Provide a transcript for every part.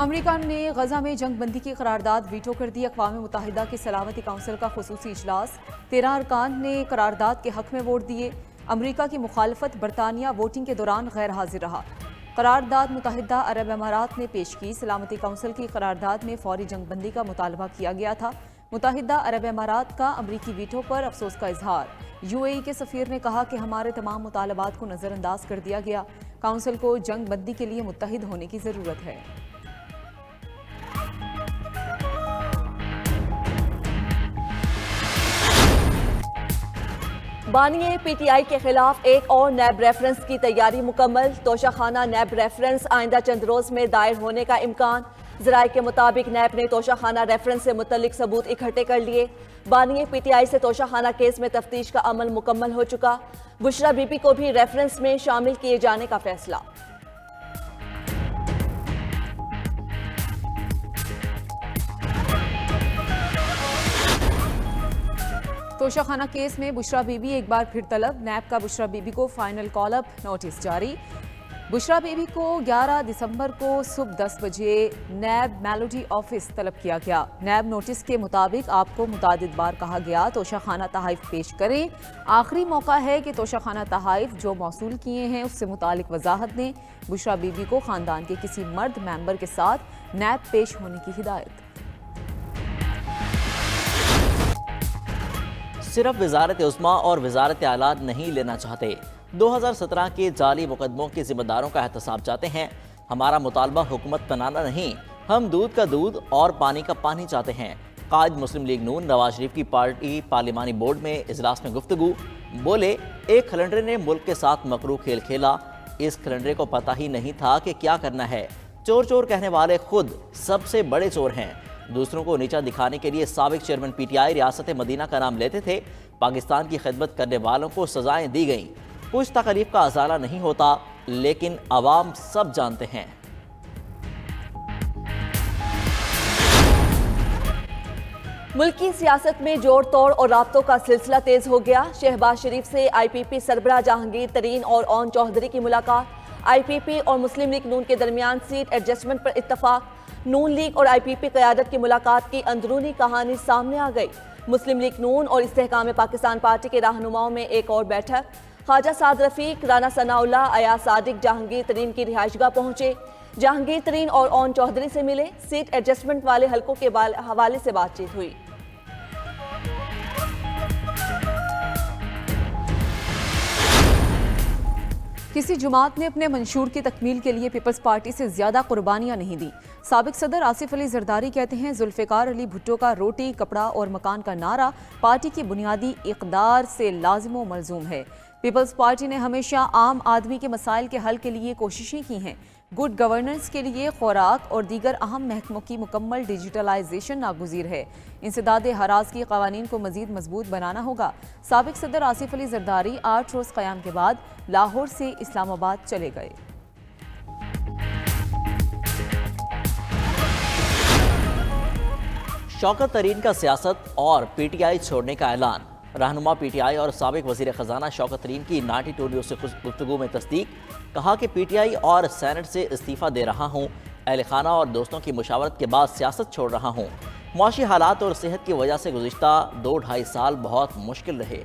America ने गजा में जंग बंदी की करारदाद वीटो कर दी। अक़वाम मुत्तहिदा की सलामती काउंसिल का खुसूसी इजलास, 13 अरकान ने करारदाद के हक में वोट दिए। अमेरिका की मुखालफत बरतानिया वोटिंग के दौरान गैर हाजिर रहा। करारदाद मुत्तहिदा अरब अमारात ने पेश की। सलामती काउंसिल की करारदाद में फौरी जंग बंदी का मुतालबा किया गया था। मुत्तहिदा अरब अमारात का अमरीकी वीटो पर अफसोस का इजहार। यूएई के सफीर ने कहा कि हमारे तमाम मुतालबात को नज़रअंदाज कर दिया गया। काउंसिल को जंग बंदी के लिए मुत्तहिद होने की ज़रूरत है। बानिए पीटीआई के खिलाफ एक और नैब रेफरेंस की तैयारी मुकम्मल। तोशाखाना नैब रेफरेंस आइंदा चंद रोज में दायर होने का इम्कान। जराये के मुताबिक नैब ने तोशाखाना रेफरेंस से मुतल्लिक सबूत इकट्ठे कर लिए। बानिए पीटीआई से तोशाखाना केस में तफ्तीश का अमल मुकम्मल हो चुका। बुशरा बीबी को भी रेफरेंस में शामिल किए जाने का फैसला। तोशाखाना केस में बुशरा बीबी एक बार फिर तलब। नैब का बुशरा बीबी को फाइनल कॉल अप नोटिस जारी। बुशरा बीबी को 11 दिसंबर को सुबह 10 बजे नैब मेलोडी ऑफिस तलब किया गया। नैब नोटिस के मुताबिक आपको मुतादिद बार कहा गया तोशाखाना तहाइफ पेश करें। आखिरी मौका है कि तोशाखाना तहाइफ जो मौसूल किए हैं उससे मुतालिक वजाहत दें। बुशरा बीबी को खानदान के किसी मर्द मेंबर के साथ नैब पेश होने की हिदायत। सिर्फ वजारत उस्मा और वजारत आला नहीं लेना चाहते। 2017 के जाली मुकदमों के जिम्मेदारों का एहतसाब चाहते हैं। हमारा मुतालबा हुकूमत बनाना नहीं, हम दूध का दूध और पानी का पानी चाहते हैं। कायद मुस्लिम लीग नून नवाज शरीफ की पार्टी पार्लिमानी बोर्ड में इजलास में गुफ्तगू। बोले, एक खलंडरे ने मुल्क के साथ मकरू खेल खेला। इस खलंडरे को पता ही नहीं था कि क्या करना है। चोर चोर कहने वाले खुद सबसे बड़े चोर हैं। दूसरों को नीचा दिखाने के लिए साबिक चेयरमैन पीटीआई रियासत मदीना का नाम लेते थे। पाकिस्तान की खिदमत करने वालों को सजाएं दी गईं। कुछ तकलीफ का अजाला नहीं होता, लेकिन अवाम सब जानते हैं। मुल्क की सियासत में जोड़ तोड़ और राब्तों का सिलसिला तेज हो गया। शहबाज शरीफ से आईपीपी सरबराह जहांगीर तरीन और ओन चौधरी की मुलाकात। आईपीपी और मुस्लिम लीग नून के दरमियान सीट एडजस्टमेंट पर इत्तफाक। नून लीग और आईपीपी क़यादत की मुलाकात की अंदरूनी कहानी सामने आ गई। मुस्लिम लीग नून और इस्तेहकाम पाकिस्तान पार्टी के रहनुमाओं में एक और बैठक। ख्वाजा साद रफीक, राना सनाउल्लाह, अयाज सादिक जहांगीर तरीन की रिहाइशगाह पहुंचे। जहांगीर तरीन और ओन चौधरी से मिले। सीट एडजस्टमेंट वाले हलकों के हवाले से बातचीत हुई। किसी जुमात ने अपने मंशूर की तकमील के लिए पीपल्स पार्टी से ज्यादा कुर्बानियां नहीं दी। साबिक सदर आसिफ अली जरदारी कहते हैं जुल्फिकार अली भुट्टो का रोटी कपड़ा और मकान का नारा पार्टी की बुनियादी इक़दार से लाजिम व मलजूम है। पीपल्स पार्टी ने हमेशा आम आदमी के मसाइल के हल के लिए कोशिशें की हैं। गुड गवर्नेंस के लिए खुराक और दीगर अहम महकमों की मुकम्मल डिजिटलाइजेशन नागुज़ीर है। इंसदाद हराज की कवानीन को मजीद मजबूत बनाना होगा। साबिक सदर आसिफ अली जरदारी 8 रोज़ क़याम के बाद लाहौर से इस्लामाबाद चले गए। शौकत तरीन का सियासत और पीटीआई छोड़ने का ऐलान। रहनुमा पीटीआई और साबिक वज़ीर ख़जाना शौकत तरीन की 92 न्यूज़ से गुफ्तगू में तस्दीक। कहा कि पीटीआई और सेनेट से इस्तीफ़ा दे रहा हूँ। अहल खाना और दोस्तों की मुशावरत के बाद सियासत छोड़ रहा हूँ। मुआशी हालात और सेहत की वजह से गुज़िश्ता 2-2.5 साल बहुत मुश्किल रहे।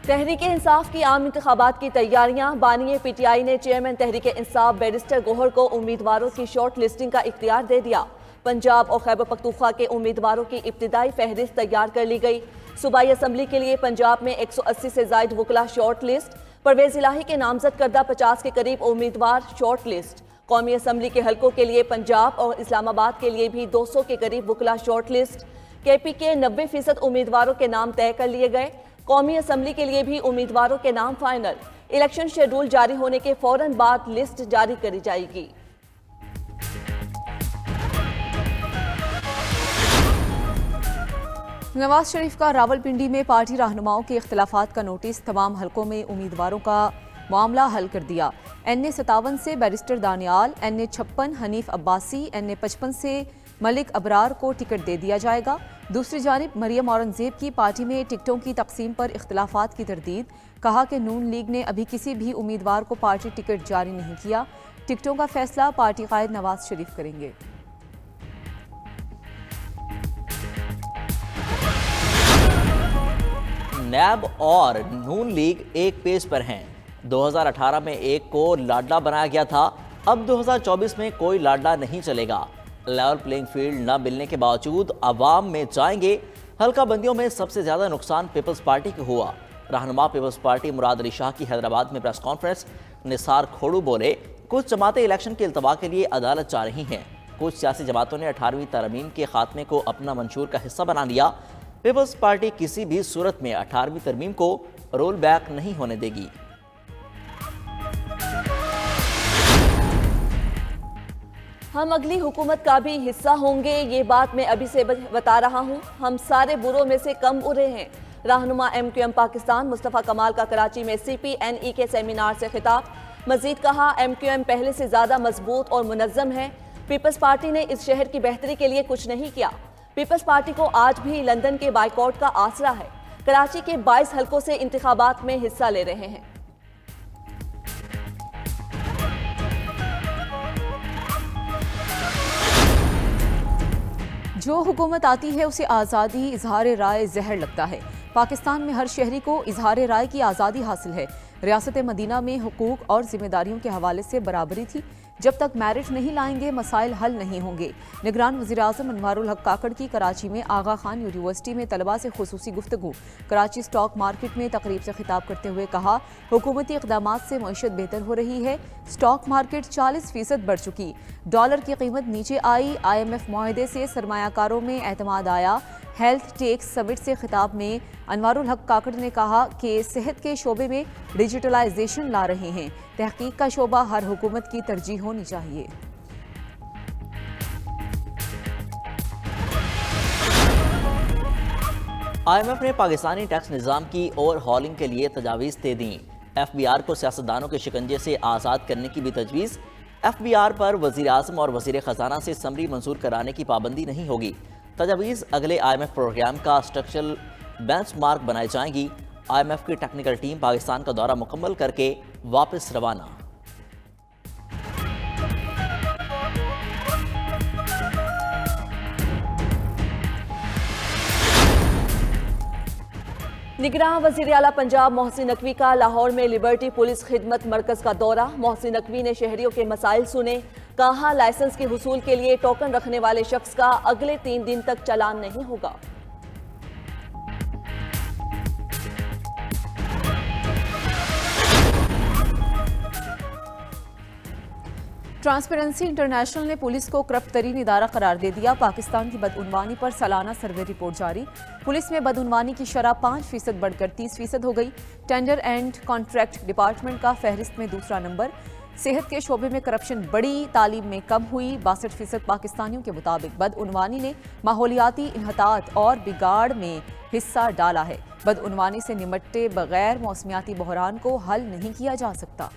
तहरीक इंसाफ की आम इंतखाबात की तैयारियां। बानिए पीटीआई ने चेयरमैन तहरीक इंसाफ बैरिस्टर गोहर को उम्मीदवारों की शॉर्ट लिस्टिंग का इख्तियार दे दिया। पंजाब और खैबर पख्तूनख्वा के उम्मीदवारों की इब्तिदाई फहरिस्त तैयार कर ली गई। सूबाई असम्बली के लिए पंजाब में 180 से जायद वकला शॉर्ट लिस्ट। परवेज इलाही के नामजद करदा 50 के करीब उम्मीदवार शॉर्ट लिस्ट। कौमी असम्बली के हलकों के लिए पंजाब और इस्लामाबाद के लिए भी 200 के करीब वकला शॉर्ट लिस्ट। केपी के 90% उम्मीदवारों के नाम तय कर लिए गए। कौमी असम्बली के लिए भी उम्मीदवारों के नाम फाइनल। इलेक्शन शेड्यूल जारी होने के फौरन बाद लिस्ट जारी करी जाएगी। नवाज शरीफ का रावलपिंडी में पार्टी रहनुमाओं के इख्तिलाफात का नोटिस। तमाम हलकों में उम्मीदवारों का मामला हल कर दिया। NA 57 से barrister Daniyal, NA 56 Hanif Abbasi, NA 55 से मलिक अबरार को टिकट दे दिया जाएगा। दूसरी जानिब मरियम औरंगजेब की पार्टी में टिकटों की तकसीम पर इख्तिलाफात की तरदीद। कहा कि नून लीग ने अभी किसी भी उम्मीदवार को पार्टी टिकट जारी नहीं किया। टिकटों का फैसला पार्टी कायद नवाज शरीफ करेंगे। नैब और नून लीग एक पेज पर हैं। 2018 में एक को लाडला बनाया गया था, अब 2024 में कोई लाडला नहीं चलेगा। लेवल प्लेइंग फील्ड न मिलने के बावजूद अवाम में जाएंगे। हल्का बंदियों में सबसे ज्यादा नुकसान पीपल्स पार्टी को हुआ। रहनुमा पीपल्स पार्टी मुराद अली शाह की हैदराबाद में प्रेस कॉन्फ्रेंस। निसार खोड़ू बोले, कुछ जमातें इलेक्शन के इल्तवा के लिए अदालत जा रही हैं। कुछ सियासी जमातों ने 18वीं तरमीम के खात्मे को अपना मंशूर का हिस्सा बना लिया। पीपल्स पार्टी किसी भी सूरत में 18वीं तरमीम को रोल बैक नहीं होने देगी। हम अगली हुकूमत का भी हिस्सा होंगे, ये बात मैं अभी से बता रहा हूँ। हम सारे बुरों में से कम बुरे हैं। रहनुमा MQM पाकिस्तान मुस्तफ़ा कमाल का कराची में CPNE के सेमिनार से खिताब। मजीद कहा, MQM पहले से ज़्यादा मजबूत और मुनज़्ज़म है। पीपल्स पार्टी ने इस शहर की बेहतरी के लिए कुछ नहीं किया। पीपल्स पार्टी को आज भी लंदन के बाइकआउट का आसरा है। कराची के 22 हलकों से इंतखाबात में हिस्सा ले रहे हैं। जो हुकूमत आती है उसे आज़ादी इजहार राय जहर लगता है। पाकिस्तान में हर शहरी को इजहार राय की आज़ादी हासिल है। रियासत मदीना में हुकूक और जिम्मेदारियों के हवाले से बराबरी थी। जब तक मैरिट नहीं लाएंगे मसाइल हल नहीं होंगे। निगरान वज़ीर-ए-आज़म अनवारुल हक काकड़ की कराची में आगा खान यूनिवर्सिटी में तलबा से खुसूसी गुफ्तगू। कराची स्टॉक मार्केट में तकरीब से खिताब करते हुए कहा, हुकूमती इक़दामात से मईशत बेहतर हो रही है। स्टॉक मार्केट 40% बढ़ चुकी। डॉलर की कीमत नीचे आई। IMF मुआहदे से सरमायाकारों में एतमाद आया। हेल्थ टेक समिट से खिताब में अनवारुल हक काकड़ ने कहा कि सेहत के शोबे में डिजिटलाइजेशन ला रहे हैं। तहकीक का शोबा हर हुकूमत की तरजीह होनी चाहिए। IMF ने पाकिस्तानी टैक्स निज़ाम की ओवरहॉलिंग के लिए तजावीज़ दे दी। FBR को सियासतदानों के शिकंजे से आज़ाद करने की भी तजवीज़। FBR पर वज़ीर-ए-आज़म और वज़ीर ख़जाना से समरी मंजूर कराने की पाबंदी नहीं होगी। तजावीज़ अगले IMF प्रोग्राम का स्ट्रक्चरल बेंचमार्क बनाई जाएंगी। IMF की टेक्निकल टीम पाकिस्तान का दौरा मुकम्मल करके वापस रवाना। निगरान वज़ीर आला पंजाब मोहसिन नकवी का लाहौर में लिबर्टी पुलिस खिदमत मरकज़ का दौरा। मोहसिन नकवी ने शहरियों के मसाइल सुने। कहा, लाइसेंस के हुसूल के लिए टोकन रखने वाले शख्स का अगले 3 दिन तक चालान नहीं होगा। ट्रांसपेरेंसी इंटरनेशनल ने पुलिस को करप्ट तरीन इदारा करार दे दिया। पाकिस्तान की बदउनवानी पर सालाना सर्वे रिपोर्ट जारी। पुलिस में बदउनवानी की शरह 5% बढ़कर 30% हो गई। टेंडर एंड कॉन्ट्रैक्ट डिपार्टमेंट का फहरिस्त में दूसरा नंबर। सेहत के शोबे में करप्शन बढ़ी, तालीम में कम हुई। 62% पाकिस्तानियों के मुताबिक बदउनवानी ने माहौलियाती इन्हतात और बिगाड़ में हिस्सा डाला है। बदउनवानी से निमटते बगैर मौसमियाती बहरान को हल नहीं किया जा सकता।